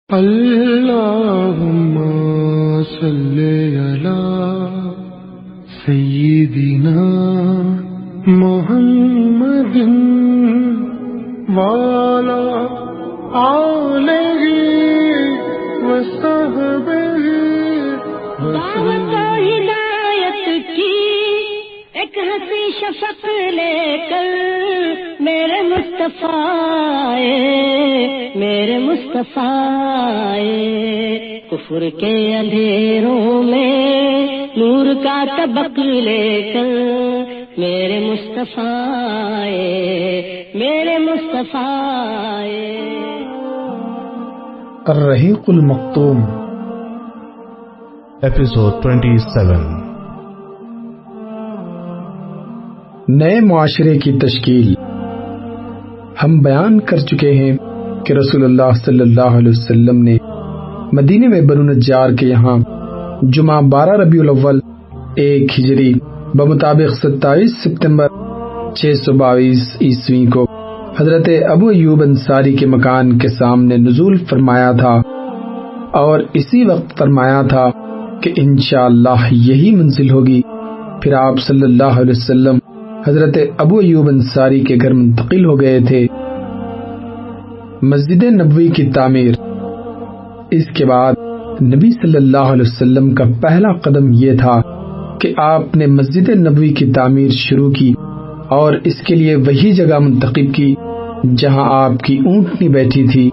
اللهم صل على سيدنا محمد وعلى آله وصحبه دعوت ہدایت کی ایک ہنسی شفق لے کر میرے مصطفیٰ کفر کے اندھیروں میں نور کا طبق لے کر میرے مصطفیٰ الرحیق المختوم ایپیسوڈ 27 نئے معاشرے کی تشکیل۔ ہم بیان کر چکے ہیں کہ رسول اللہ صلی اللہ علیہ وسلم نے مدینے میں بنو نجار کے یہاں جمعہ 12 ربیع الاول 1 ہجری بمطابق 27 ستمبر 622 عیسوی کو حضرت ابو ایوب انصاری کے مکان کے سامنے نزول فرمایا تھا، اور اسی وقت فرمایا تھا کہ انشاءاللہ یہی منزل ہوگی۔ پھر آپ صلی اللہ علیہ وسلم حضرت ابو ایوب انصاری کے گھر منتقل ہو گئے تھے۔ مسجد نبوی کی تعمیر۔ اس کے بعد نبی صلی اللہ علیہ وسلم کا پہلا قدم یہ تھا کہ آپ نے مسجد نبوی کی تعمیر شروع کی، اور اس کے لیے وہی جگہ منتخب کی جہاں آپ کی اونٹنی بیٹھی تھی۔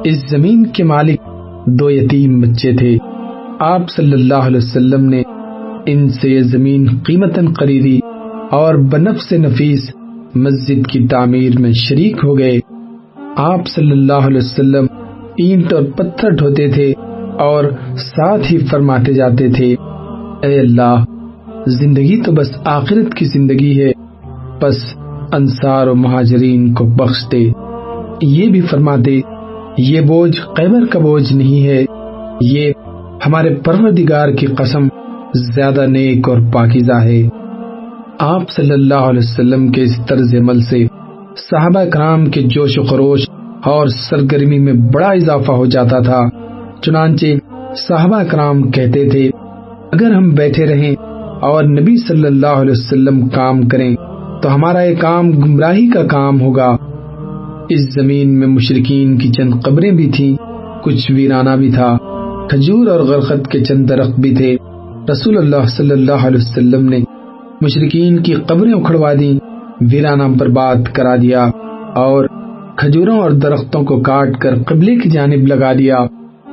اس زمین کے مالک 2 یتیم بچے تھے۔ آپ صلی اللہ علیہ وسلم نے ان سے یہ زمین قیمتاً خریدی اور بنفس نفیس مسجد کی تعمیر میں شریک ہو گئے۔ آپ صلی اللہ علیہ وسلم اینٹ اور پتھر ڈھوتے تھے اور ساتھ ہی فرماتے جاتے تھے، اے اللہ، زندگی تو بس آخرت کی زندگی ہے، بس انصار و مہاجرین کو بخش دے۔ یہ بھی فرماتے، یہ بوجھ خیبر کا بوجھ نہیں ہے، یہ ہمارے پروردگار کی قسم زیادہ نیک اور پاکیزہ ہے۔ آپ صلی اللہ علیہ وسلم کے اس طرز عمل سے صحابہ کرام کے جوش و خروش اور سرگرمی میں بڑا اضافہ ہو جاتا تھا۔ چنانچہ صحابہ کرام کہتے تھے، اگر ہم بیٹھے رہیں اور نبی صلی اللہ علیہ وسلم کام کریں تو ہمارا یہ کام گمراہی کا کام ہوگا۔ اس زمین میں مشرکین کی چند قبریں بھی تھیں، کچھ ویرانہ بھی تھا، کھجور اور غرقد کے چند درخت بھی تھے۔ رسول اللہ صلی اللہ علیہ وسلم نے مشرکین کی قبریں اکھڑوا دیں، ویرانہ برباد کرا دیا، اور کھجوروں اور درختوں کو کاٹ کر قبلے کی جانب لگا دیا۔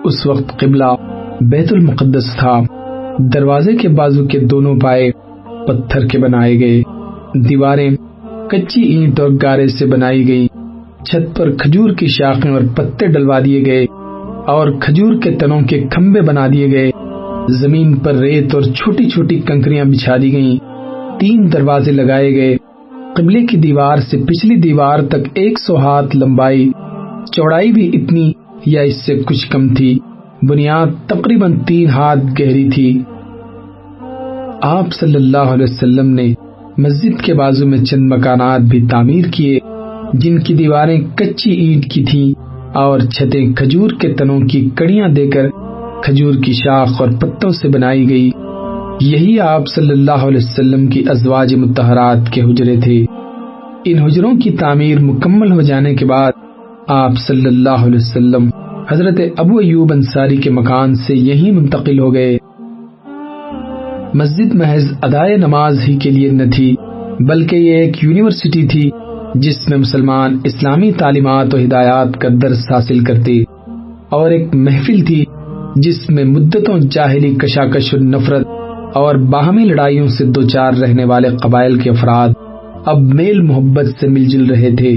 اس وقت قبلہ بیت المقدس تھا۔ دروازے کے بازو کے دونوں پائے پتھر کے بنائے گئے، دیواریں کچی اینٹ اور گارے سے بنائی گئی، چھت پر کھجور کی شاخیں اور پتے ڈلوا دیے گئے اور کھجور کے تنوں کے کھمبے بنا دیے گئے۔ زمین پر ریت اور چھوٹی چھوٹی کنکریاں بچھا دی گئیں۔ 3 دروازے لگائے گئے۔ قبلے کی دیوار سے پچھلی دیوار تک 100 ہاتھ لمبائی، چوڑائی بھی اتنی یا اس سے کچھ کم تھی۔ بنیاد تقریباً 3 ہاتھ گہری تھی۔ آپ صلی اللہ علیہ وسلم نے مسجد کے بازو میں چند مکانات بھی تعمیر کیے، جن کی دیواریں کچی اینٹ کی تھیں اور چھتیں کھجور کے تنوں کی کڑیاں دے کر کھجور کی شاخ اور پتوں سے بنائی گئی۔ یہی آپ صلی اللہ علیہ وسلم کی ازواج مطہرات کے حجرے تھے۔ ان حجروں کی تعمیر مکمل ہو جانے کے بعد آپ صلی اللہ علیہ وسلم حضرت ابو ایوب انصاری کے مکان سے یہیں منتقل ہو گئے۔ مسجد محض ادائے نماز ہی کے لیے نہ تھی، بلکہ یہ ایک یونیورسٹی تھی جس میں مسلمان اسلامی تعلیمات و ہدایات کا درس حاصل کرتے، اور ایک محفل تھی جس میں مدتوں جاہلی کشاکش و نفرت اور باہمی لڑائیوں سے دوچار رہنے والے قبائل کے افراد اب میل محبت سے مل جل رہے تھے۔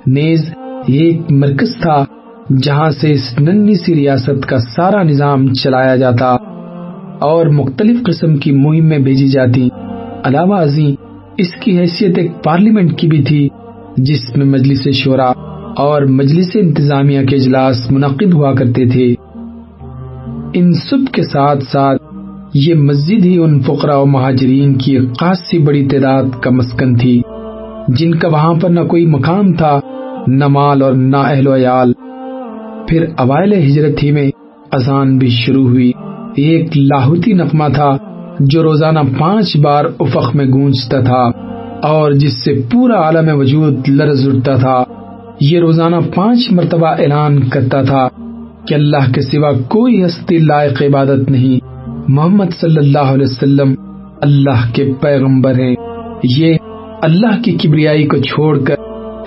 نیز یہ ایک مرکز تھا جہاں سے اس ننھی سی ریاست کا سارا نظام چلایا جاتا اور مختلف قسم کی مہمیں بھیجی جاتی۔ علاوہ ازیں اس کی حیثیت ایک پارلیمنٹ کی بھی تھی، جس میں مجلس شورا اور مجلس انتظامیہ کے اجلاس منعقد ہوا کرتے تھے۔ ان سب کے ساتھ ساتھ یہ مسجد ہی ان فقراء و مہاجرین کی ایک خاصی بڑی تعداد کا مسکن تھی، جن کا وہاں پر نہ کوئی مقام تھا، نہ مال اور نہ اہل و عیال۔ پھر اوائل ہجرت ہی میں اذان بھی شروع ہوئی۔ یہ ایک لاہوتی نغمہ تھا جو روزانہ 5 بار افق میں گونجتا تھا اور جس سے پورا عالم وجود لرز اٹھتا تھا۔ یہ روزانہ 5 مرتبہ اعلان کرتا تھا کہ اللہ کے سوا کوئی ہستی لائق عبادت نہیں، محمد صلی اللہ علیہ وسلم اللہ کے پیغمبر ہیں۔ یہ اللہ کی کبریائی کو چھوڑ کر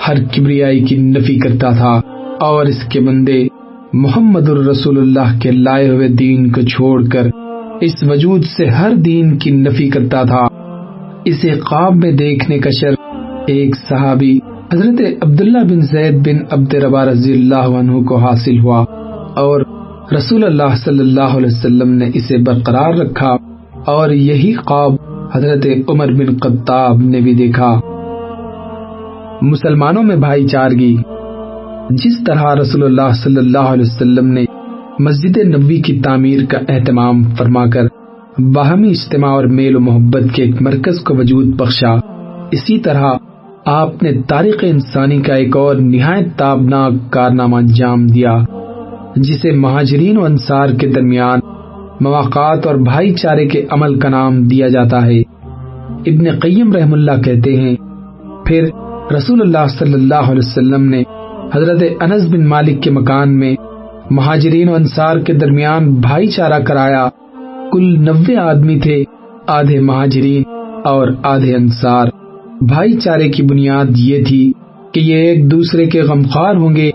ہر کبریائی کی نفی کرتا تھا اور اس کے بندے محمد الرسول اللہ کے لائے ہوئے دین کو چھوڑ کر اس وجود سے ہر دین کی نفی کرتا تھا۔ اسے خواب میں دیکھنے کا شرف ایک صحابی حضرت عبداللہ بن زید بن عبد ربا رضی اللہ عنہ کو حاصل ہوا اور رسول اللہ صلی اللہ علیہ وسلم نے اسے برقرار رکھا، اور یہی خواب حضرت عمر بن خطاب نے بھی دیکھا۔ مسلمانوں میں بھائی چارگی۔ جس طرح رسول اللہ صلی اللہ علیہ وسلم نے مسجد نبوی کی تعمیر کا اہتمام فرما کر باہمی اجتماع اور میل و محبت کے ایک مرکز کو وجود بخشا، اسی طرح آپ نے تاریخ انسانی کا ایک اور نہایت تابناک کارنامہ انجام دیا، جسے مہاجرین و انصار کے درمیان مواقعات اور بھائی چارے کے عمل کا نام دیا جاتا ہے۔ ابن قیم رحم اللہ کہتے ہیں، پھر رسول اللہ صلی اللہ علیہ وسلم نے حضرت انس بن مالک کے مکان میں مہاجرین و انصار کے درمیان بھائی چارہ کرایا۔ کل 90 آدمی تھے، آدھے مہاجرین اور آدھے انصار۔ بھائی چارے کی بنیاد یہ تھی کہ یہ ایک دوسرے کے غمخوار ہوں گے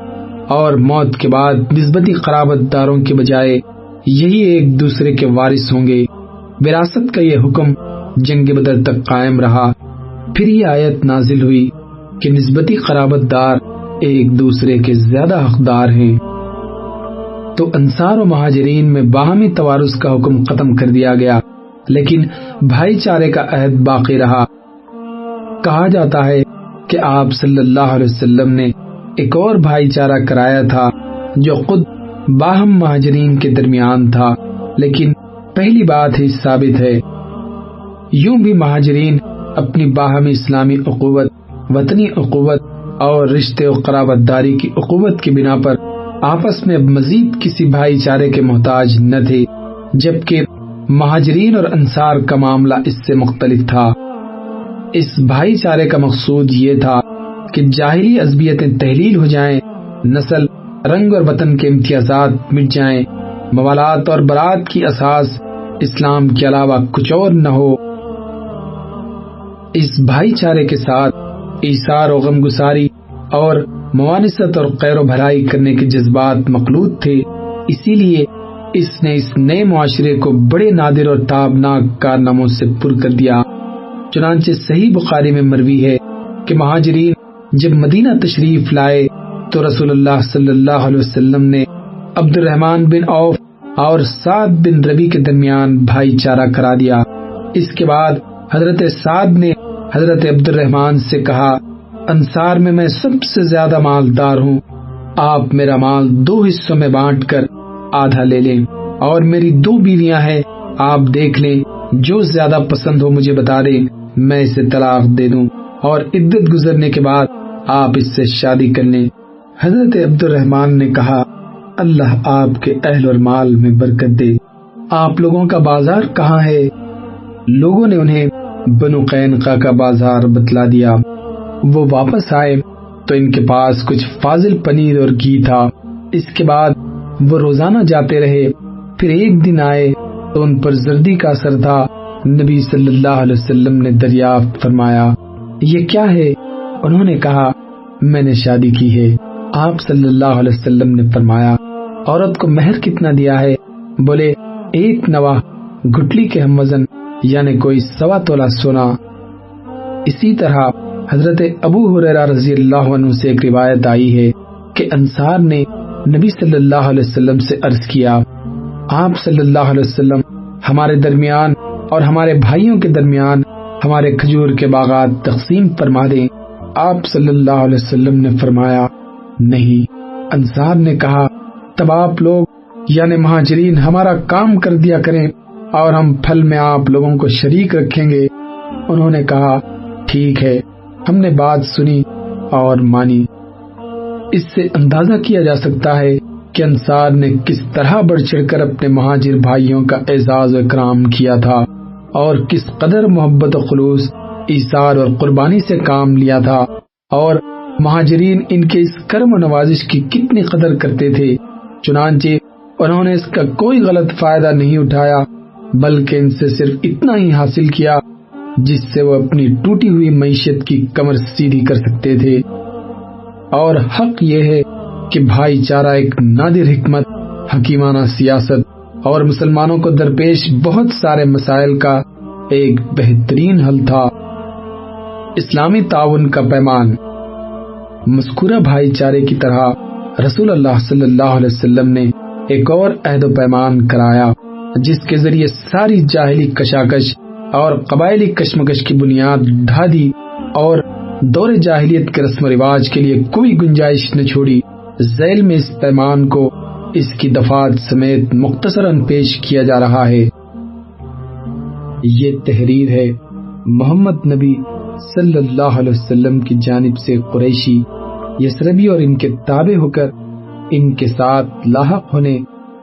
اور موت کے بعد نسبتی قرابت داروں کے بجائے یہی ایک دوسرے کے وارث ہوں گے۔ وراثت کا یہ حکم جنگ بدر تک قائم رہا۔ پھر یہ آیت نازل ہوئی کہ نسبتی قرابت دار ایک دوسرے کے زیادہ حقدار ہیں، تو انصار و مہاجرین میں باہمی توارث کا حکم ختم کر دیا گیا، لیکن بھائی چارے کا عہد باقی رہا۔ کہا جاتا ہے کہ آپ صلی اللہ علیہ وسلم نے ایک اور بھائی چارہ کرایا تھا جو خود باہم مہاجرین کے درمیان تھا، لیکن پہلی بات ہی ثابت ہے۔ یوں بھی مہاجرین اپنی باہمی اسلامی اخوت، وطنی اخوت اور رشتے و قرابت داری کی اخوت کی بنا پر آپس میں اب مزید کسی بھائی چارے کے محتاج نہ تھے، جبکہ مہاجرین اور انصار کا معاملہ اس سے مختلف تھا۔ اس بھائی چارے کا مقصود یہ تھا کہ جاہلی عصبیتیں تحلیل ہو جائیں، نسل، رنگ اور وطن کے امتیازات مٹ جائیں، موالات اور برات کی اساس اسلام کے علاوہ کچھ اور نہ ہو۔ اس بھائی چارے کے ساتھ ایثار و غم گساری اور موانست اور خیر و بھلائی کرنے کے جذبات مخلوط تھے، اسی لیے اس نے اس نئے معاشرے کو بڑے نادر اور تابناک کارناموں سے پر کر دیا۔ چنانچہ صحیح بخاری میں مروی ہے کہ مہاجرین جب مدینہ تشریف لائے تو رسول اللہ صلی اللہ علیہ وسلم نے عبد الرحمن بن عوف اور سعد بن ربی کے درمیان بھائی چارہ کرا دیا۔ اس کے بعد حضرت سعد نے حضرت عبد الرحمن سے کہا، انصار میں سب سے زیادہ مالدار ہوں، آپ میرا مال 2 حصوں میں بانٹ کر آدھا لے لیں، اور میری 2 بیویاں ہیں، آپ دیکھ لیں، جو زیادہ پسند ہو مجھے بتا دیں، میں اسے طلاق دے دوں، اور عدت گزرنے کے بعد آپ اس سے شادی کر لیں۔ حضرت عبد الرحمن نے کہا، اللہ آپ کے اہل اور مال میں برکت دے، آپ لوگوں کا بازار کہاں ہے؟ لوگوں نے انہیں بنو قینقاع کا بازار بتلا دیا۔ وہ واپس آئے تو ان کے پاس کچھ فاضل پنیر اور گھی تھا۔ اس کے بعد وہ روزانہ جاتے رہے، پھر ایک دن آئے تو ان پر زردی کا اثر تھا۔ نبی صلی اللہ علیہ وسلم نے دریافت فرمایا، یہ کیا ہے؟ انہوں نے کہا، میں نے شادی کی ہے۔ آپ صلی اللہ علیہ وسلم نے فرمایا، عورت کو مہر کتنا دیا ہے؟ بولے، 1 نواح گٹلی کے ہم وزن، یعنی کوئی 1.25 تولہ سونا۔ اسی طرح حضرت ابو ہریرہ رضی اللہ عنہ سے ایک روایت آئی ہے کہ انصار نے نبی صلی اللہ علیہ وسلم سے عرض کیا، آپ صلی اللہ علیہ وسلم ہمارے درمیان اور ہمارے بھائیوں کے درمیان ہمارے کھجور کے باغات تقسیم فرما دیں۔ آپ صلی اللہ علیہ وسلم نے فرمایا، نہیں۔ انصار نے کہا، تب آپ لوگ یعنی مہاجرین ہمارا کام کر دیا کریں اور ہم پھل میں آپ لوگوں کو شریک رکھیں گے۔ انہوں نے کہا، ٹھیک ہے، ہم نے بات سنی اور مانی۔ اس سے اندازہ کیا جا سکتا ہے کہ انصار نے کس طرح بڑھ چڑھ کر اپنے مہاجر بھائیوں کا اعزاز و اکرام کیا تھا اور کس قدر محبت و خلوص، ایثار اور قربانی سے کام لیا تھا، اور مہاجرین ان کے اس کرم و نوازش کی کتنی قدر کرتے تھے۔ چنانچہ انہوں نے اس کا کوئی غلط فائدہ نہیں اٹھایا، بلکہ ان سے صرف اتنا ہی حاصل کیا جس سے وہ اپنی ٹوٹی ہوئی معیشت کی کمر سیدھی کر سکتے تھے۔ اور حق یہ ہے کہ بھائی چارہ ایک نادر حکمت، حکیمانہ سیاست اور مسلمانوں کو درپیش بہت سارے مسائل کا ایک بہترین حل تھا۔ اسلامی تعاون کا پیمان۔ مذکورہ بھائی چارے کی طرح رسول اللہ صلی اللہ علیہ وسلم نے ایک اور عہد و پیمان کرایا جس کے ذریعے ساری جاہلی کشاکش اور قبائلی کشمکش کی بنیاد ڈھا دی اور دور جاہلیت کے رسم و رواج کے لیے کوئی گنجائش نہ چھوڑی۔ ذیل میں اس پیمان کو اس کی دفعات سمیت مختصراً پیش کیا جا رہا ہے۔ یہ تحریر ہے محمد نبی صلی اللہ علیہ وسلم کی جانب سے قریشی، یثربی اور ان کے تابع ہو کر ان کے ساتھ لاحق ہونے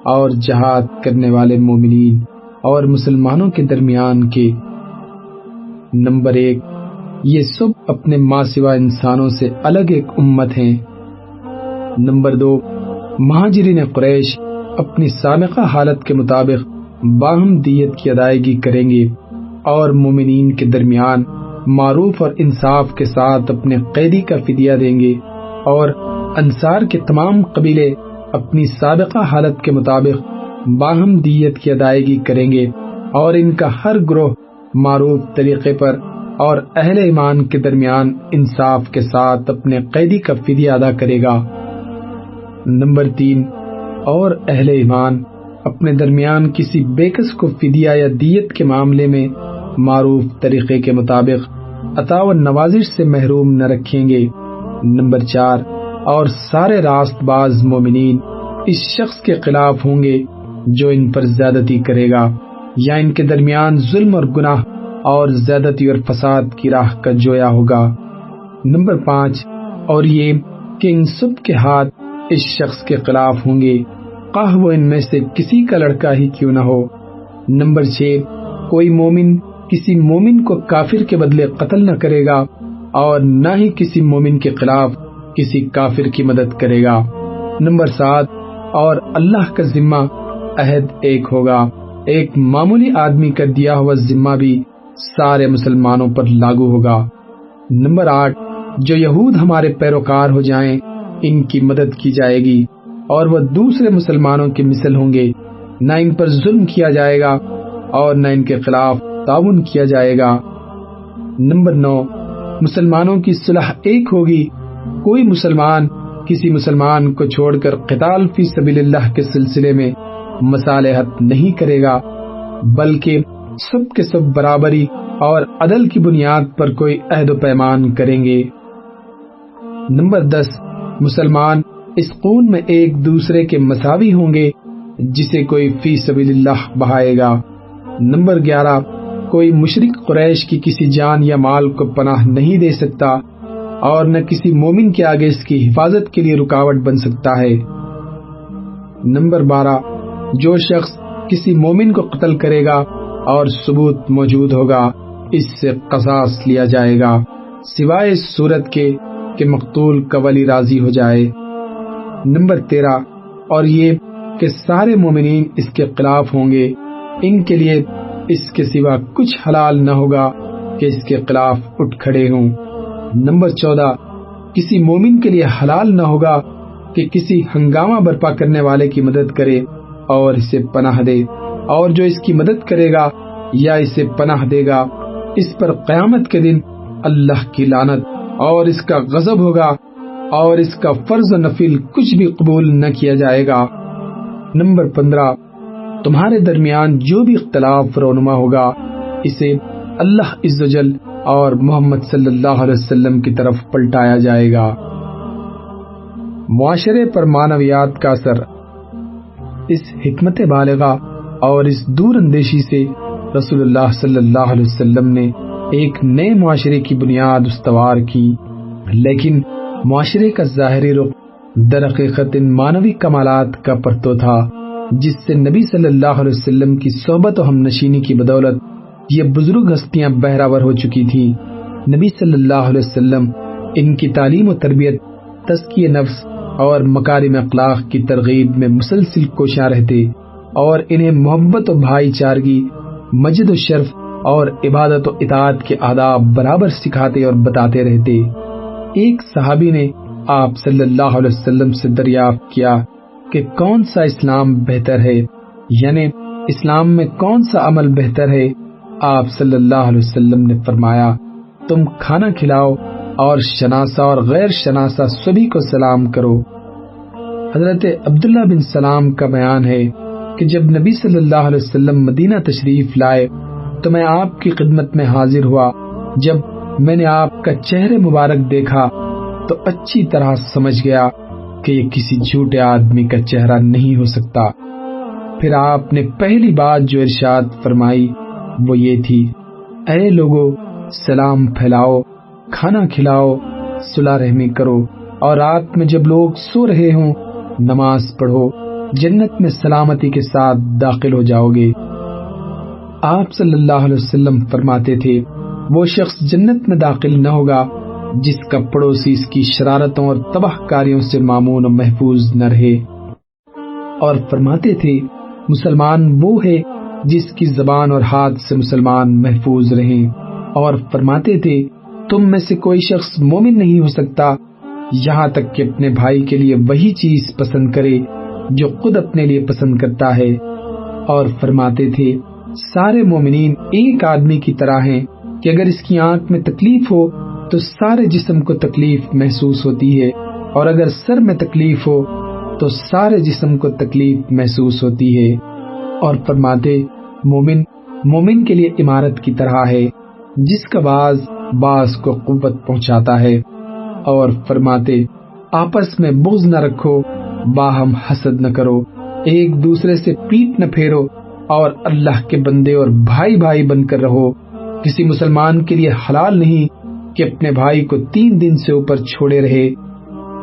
اور جہاد کرنے والے مومنین اور مسلمانوں کے درمیان کے۔ نمبر 1، یہ سب اپنے ماں سوا انسانوں سے الگ ایک امت ہیں۔ نمبر 2، مہاجرین قریش اپنی سابقہ حالت کے مطابق باہم دیت کی ادائیگی کریں گے اور مومنین کے درمیان معروف اور انصاف کے ساتھ اپنے قیدی کا فدیہ دیں گے، اور انصار کے تمام قبیلے اپنی سابقہ حالت کے مطابق باہم دیت کی ادائیگی کریں گے، اور ان کا ہر گروہ معروف طریقے پر اور اہل ایمان کے درمیان انصاف کے ساتھ اپنے قیدی کا فدیہ ادا کرے گا۔ نمبر 3، اور اہل ایمان اپنے درمیان کسی بےکس کو فدیہ یا دیت کے معاملے میں معروف طریقے کے مطابق عطا و نوازش سے محروم نہ رکھیں گے۔ نمبر 4، اور سارے راست باز مومنین اس شخص کے خلاف ہوں گے جو ان پر زیادتی کرے گا یا ان کے درمیان ظلم اور گناہ اور زیادتی اور فساد کی راہ کا جویا ہوگا۔ نمبر 5، اور یہ کہ ان سب کے ہاتھ اس شخص کے خلاف ہوں گے، خواہ وہ ان میں سے کسی کا لڑکا ہی کیوں نہ ہو۔ نمبر 6، کوئی مومن کسی مومن کو کافر کے بدلے قتل نہ کرے گا اور نہ ہی کسی مومن کے خلاف کسی کافر کی مدد کرے گا۔ نمبر 7، اور اللہ کا ذمہ عہد ایک ہوگا، ایک معمولی آدمی کا دیا ہوا ذمہ بھی سارے مسلمانوں پر لاگو ہوگا۔ نمبر 8، جو یہود ہمارے پیروکار ہو جائیں ان کی مدد کی جائے گی اور وہ دوسرے مسلمانوں کی مثل ہوں گے، نہ ان پر ظلم کیا جائے گا اور نہ ان کے خلاف تعاون کیا جائے گا۔ نمبر 9، مسلمانوں کی صلح ایک ہوگی، کوئی مسلمان کسی مسلمان کو چھوڑ کر قتال فی سبیل اللہ کے سلسلے میں مصالحت نہیں کرے گا، بلکہ سب کے سب برابری اور عدل کی بنیاد پر کوئی عہد و پیمان کریں گے۔ نمبر 10، مسلمان اس خون میں ایک دوسرے کے مساوی ہوں گے جسے کوئی فی سبیل اللہ بہائے گا۔ نمبر 11، کوئی مشرک قریش کی کسی جان یا مال کو پناہ نہیں دے سکتا اور نہ کسی مومن کے آگے اس کی حفاظت کے لیے رکاوٹ بن سکتا ہے۔ نمبر 12، جو شخص کسی مومن کو قتل کرے گا اور ثبوت موجود ہوگا اس سے قصاص لیا جائے گا، سوائے اس صورت کے کہ مقتول کا ولی راضی ہو جائے۔ نمبر 13، اور یہ کہ سارے مومنین اس کے خلاف ہوں گے، ان کے لیے اس کے سوا کچھ حلال نہ ہوگا کہ اس کے خلاف اٹھ کھڑے ہوں۔ نمبر 14، کسی مومن کے لیے حلال نہ ہوگا کہ کسی ہنگامہ برپا کرنے والے کی مدد کرے اور اسے پناہ دے، اور جو اس کی مدد کرے گا یا اسے پناہ دے گا اس پر قیامت کے دن اللہ کی لعنت اور اس کا غضب ہوگا اور اس کا فرض و نفل کچھ بھی قبول نہ کیا جائے گا۔ نمبر 15، تمہارے درمیان جو بھی اختلاف رونما ہوگا اسے اللہ عز و جل اور محمد صلی اللہ علیہ وسلم کی طرف پلٹایا جائے گا۔ معاشرے پر معنویات کا اثر۔ اس حکمت بالغہ اور اس دور اندیشی سے رسول اللہ صلی اللہ علیہ وسلم نے ایک نئے معاشرے کی بنیاد استوار کی، لیکن معاشرے کا ظاہری رخ در حقیقت ان مانوی کمالات کا پرتو تھا جس سے نبی صلی اللہ علیہ وسلم کی صحبت و ہم نشینی کی بدولت یہ بزرگ ہستیاں بہراور ہو چکی تھی۔ نبی صلی اللہ علیہ وسلم ان کی تعلیم و تربیت، تزکیہ نفس اور مکارم اخلاق کی ترغیب میں مسلسل کوشاں رہتے اور انہیں محبت و بھائی چارگی، مجد و شرف اور عبادت و اطاعت کے آداب برابر سکھاتے اور بتاتے رہتے۔ ایک صحابی نے آپ صلی اللہ علیہ وسلم سے دریافت کیا کہ کون سا اسلام بہتر ہے، یعنی اسلام میں کون سا عمل بہتر ہے؟ آپ صلی اللہ علیہ وسلم نے فرمایا، تم کھانا کھلاؤ اور شناسا اور غیر شناسا سبھی کو سلام کرو۔ حضرت عبداللہ بن سلام کا بیان ہے کہ جب نبی صلی اللہ علیہ وسلم مدینہ تشریف لائے تو میں آپ کی خدمت میں حاضر ہوا۔ جب میں نے آپ کا چہرے مبارک دیکھا تو اچھی طرح سمجھ گیا کہ یہ کسی جھوٹے آدمی کا چہرہ نہیں ہو سکتا۔ پھر آپ نے پہلی بات جو ارشاد فرمائی وہ یہ تھی، اے لوگو، سلام پھیلاؤ، کھانا کھلاؤ، صلح رحمی کرو، اور رات میں جب لوگ سو رہے ہوں نماز پڑھو، جنت میں سلامتی کے ساتھ داخل ہو جاؤ گے۔ آپ صلی اللہ علیہ وسلم فرماتے تھے، وہ شخص جنت میں داخل نہ ہوگا جس کا پڑوسی اس کی شرارتوں اور تباہ کاریوں سے مامون و محفوظ نہ رہے، اور فرماتے تھے مسلمان وہ ہے جس کی زبان اور ہاتھ سے مسلمان محفوظ رہیں، اور فرماتے تھے تم میں سے کوئی شخص مومن نہیں ہو سکتا یہاں تک کہ اپنے بھائی کے لیے وہی چیز پسند کرے جو خود اپنے لیے پسند کرتا ہے، اور فرماتے تھے سارے مومنین ایک آدمی کی طرح ہیں کہ اگر اس کی آنکھ میں تکلیف ہو تو سارے جسم کو تکلیف محسوس ہوتی ہے، اور اگر سر میں تکلیف ہو تو سارے جسم کو تکلیف محسوس ہوتی ہے، اور فرماتے مومن کے لیے عمارت کی طرح ہے جس کا باز کو قوت پہنچاتا ہے، اور فرماتے آپس میں بغض نہ رکھو، باہم حسد نہ کرو، ایک دوسرے سے پیٹ نہ پھیرو، اور اللہ کے بندے اور بھائی بن کر رہو۔ کسی مسلمان کے لیے حلال نہیں کہ اپنے بھائی کو 3 دن سے اوپر چھوڑے رہے،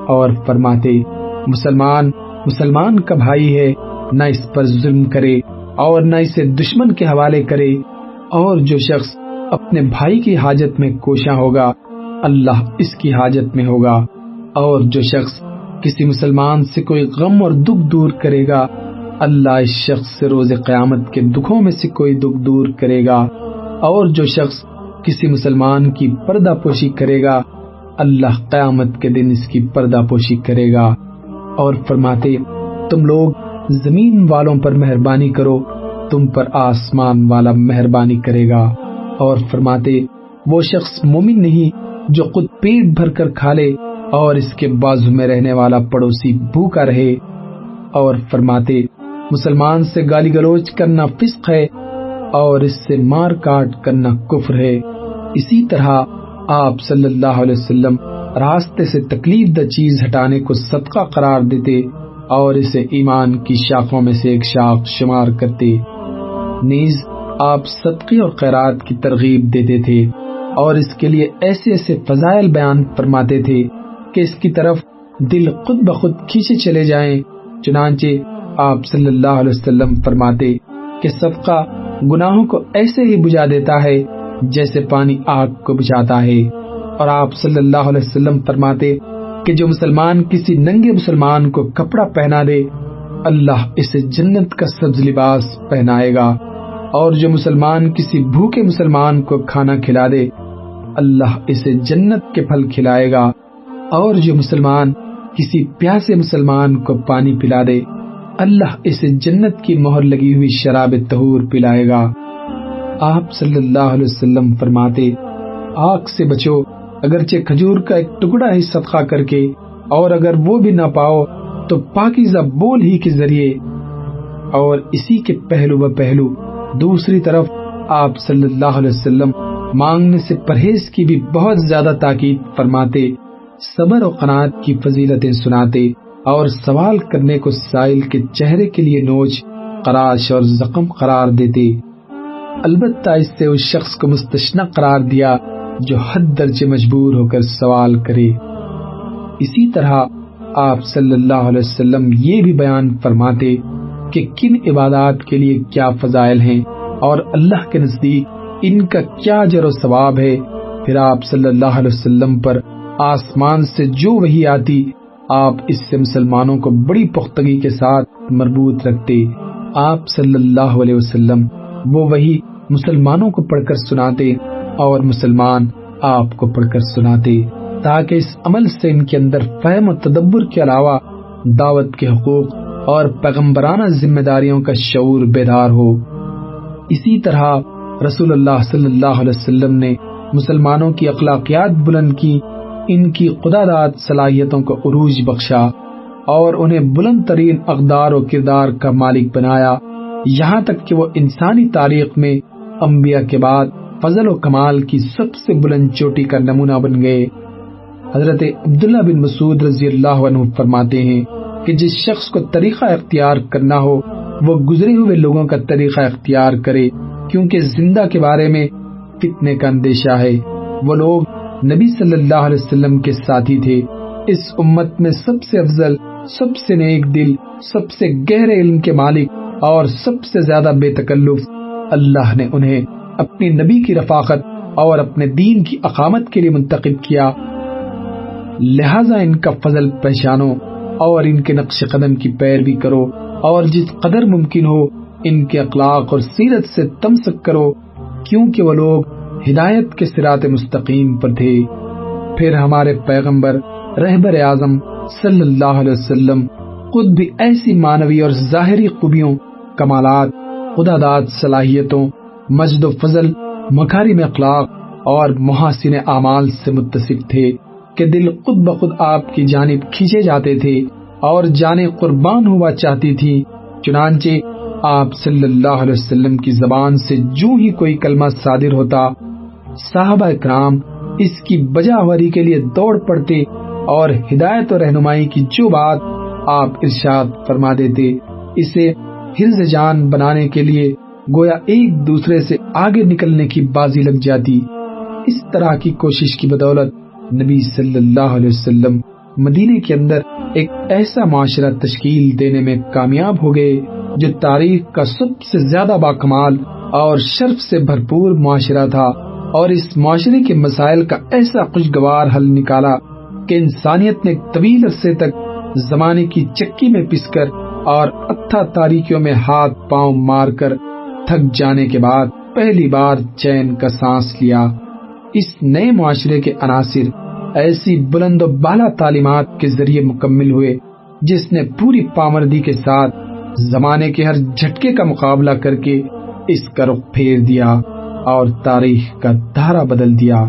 اور فرماتے مسلمان کا بھائی ہے، نہ اس پر ظلم کرے اور نہ اسے دشمن کے حوالے کرے، اور جو شخص اپنے بھائی کی حاجت میں کوشاں ہوگا اللہ اس کی حاجت میں ہوگا، اور جو شخص کسی مسلمان سے کوئی غم اور دکھ دور کرے گا اللہ اس شخص سے روز قیامت کے دکھوں میں سے کوئی دکھ دور کرے گا، اور جو شخص کسی مسلمان کی پردہ پوشی کرے گا اللہ قیامت کے دن اس کی پردہ پوشی کرے گا، اور فرماتے تم لوگ زمین والوں پر مہربانی کرو، تم پر آسمان والا مہربانی کرے گا، اور فرماتے وہ شخص مومن نہیں جو خود پیٹ بھر کر کھا لے اور اس کے بازو میں رہنے والا پڑوسی بھوکا رہے، اور فرماتے مسلمان سے گالی گلوچ کرنا فسق ہے اور اس سے مار کاٹ کرنا کفر ہے۔ اسی طرح آپ صلی اللہ علیہ وسلم راستے سے تکلیف دہ چیز ہٹانے کو صدقہ قرار دیتے اور اسے ایمان کی شاخوں میں سے ایک شاخ شمار کرتے۔ نیز آپ صدقے اور خیرات کی ترغیب دیتے تھے اور اس کے لیے ایسے ایسے فضائل بیان فرماتے تھے کہ اس کی طرف دل خود بخود کھینچے چلے جائیں۔ چنانچہ آپ صلی اللہ علیہ وسلم فرماتے کہ صدقہ گناہوں کو ایسے ہی بجھا دیتا ہے جیسے پانی آگ کو بجھاتا ہے، اور آپ صلی اللہ علیہ وسلم فرماتے کہ جو مسلمان کسی ننگے مسلمان کو کپڑا پہنا دے اللہ اسے جنت کا سبز لباس پہنائے گا، اور جو مسلمان کسی بھوکے مسلمان کو کھانا کھلا دے اللہ اسے جنت کے پھل کھلائے گا، اور جو مسلمان کسی پیاسے مسلمان کو پانی پلا دے اللہ اسے جنت کی مہر لگی ہوئی شراب طہور پلائے گا۔ آپ صلی اللہ علیہ وسلم فرماتے آگ سے بچو، اگرچہ کھجور کا ایک ٹکڑا ہی صدقہ کر کے، اور اگر وہ بھی نہ پاؤ تو پاکیزہ بول ہی کے ذریعے۔ اور اسی کے پہلو و پہلو دوسری طرف آپ صلی اللہ علیہ وسلم مانگنے سے پرہیز کی بھی بہت زیادہ تاکید فرماتے، صبر و قناعت کی فضیلتیں سناتے، اور سوال کرنے کو سائل کے چہرے کے لیے نوچ، خراش اور زخم قرار دیتے۔ البتہ اس سے اس شخص کو مستثنی قرار دیا جو حد درجے مجبور ہو کر سوال کرے۔ اسی طرح آپ صلی اللہ علیہ وسلم یہ بھی بیان فرماتے کہ کن عبادات کے لیے کیا فضائل ہیں اور اللہ کے نزدیک ان کا کیا اجر و ثواب ہے، پھر آپ صلی اللہ علیہ وسلم پر آسمان سے جو وحی آتی آپ اس سے مسلمانوں کو بڑی پختگی کے ساتھ مربوط رکھتے۔ آپ صلی اللہ علیہ وسلم وہ وحی مسلمانوں کو پڑھ کر سناتے اور مسلمان آپ کو پڑھ کر سناتے، تاکہ اس عمل سے ان کے اندر فہم و تدبر کے علاوہ دعوت کے حقوق اور پیغمبرانہ ذمہ داریوں کا شعور بیدار ہو۔ اسی طرح رسول اللہ صلی اللہ علیہ وسلم نے مسلمانوں کی اخلاقیات بلند کی، ان کی خدا داد صلاحیتوں کو عروج بخشا اور انہیں بلند ترین اقدار و کردار کا مالک بنایا، یہاں تک کہ وہ انسانی تاریخ میں انبیاء کے بعد فضل و کمال کی سب سے بلند چوٹی کا نمونہ بن گئے۔ حضرت عبداللہ بن مسعود رضی اللہ عنہ فرماتے ہیں کہ جس شخص کو طریقہ اختیار کرنا ہو وہ گزرے ہوئے لوگوں کا طریقہ اختیار کرے، کیونکہ زندہ کے بارے میں فتنے کا اندیشہ ہے۔ وہ لوگ نبی صلی اللہ علیہ وسلم کے ساتھی تھے۔ اس امت میں سب سے افضل، سب سے نیک دل، سب سے گہرے علم کے مالک اور سب سے زیادہ بے تکلف اللہ نے انہیں اپنی نبی کی رفاقت اور اپنے دین کی اقامت کے لیے منتخب کیا، لہذا ان کا فضل پہچانو اور ان کے نقش قدم کی پیروی کرو اور جس قدر ممکن ہو ان کے اخلاق اور سیرت سے تمسک کرو، کیونکہ وہ لوگ ہدایت کے صراط مستقیم پر تھے۔ پھر ہمارے پیغمبر رہبر اعظم صلی اللہ علیہ وسلم خود بھی ایسی معنوی اور ظاہری خوبیوں، کمالات، خدا داد صلاحیتوں، مجد و فضل، مکارم اخلاق اور محاسن اعمال سے متصف تھے کہ دل خود بخود آپ کی جانب کھینچے جاتے تھے اور جانیں قربان ہوا چاہتی تھی۔ چنانچہ آپ صلی اللہ علیہ وسلم کی زبان سے جو ہی کوئی کلمہ صادر ہوتا، صحابہ کرام اس کی بجاوری کے لیے دوڑ پڑتے اور ہدایت و رہنمائی کی جو بات آپ ارشاد فرما دیتے اسے حرز جان بنانے کے لیے گویا ایک دوسرے سے آگے نکلنے کی بازی لگ جاتی۔ اس طرح کی کوشش کی بدولت نبی صلی اللہ علیہ وسلم مدینے کے اندر ایک ایسا معاشرہ تشکیل دینے میں کامیاب ہو گئے جو تاریخ کا سب سے زیادہ باکمال اور شرف سے بھرپور معاشرہ تھا، اور اس معاشرے کے مسائل کا ایسا خوشگوار حل نکالا کہ انسانیت نے ایک طویل عرصے تک زمانے کی چکی میں پس کر اور اتھا تاریکیوں میں ہاتھ پاؤں مار کر تھک جانے کے بعد پہلی بار چین کا سانس لیا۔ اس نئے معاشرے کے عناصر ایسی بلند و بالا تعلیمات کے ذریعے مکمل ہوئے جس نے پوری پامردی کے ساتھ زمانے کے ہر جھٹکے کا مقابلہ کر کے اس کا رخ پھیر دیا اور تاریخ کا دھارا بدل دیا۔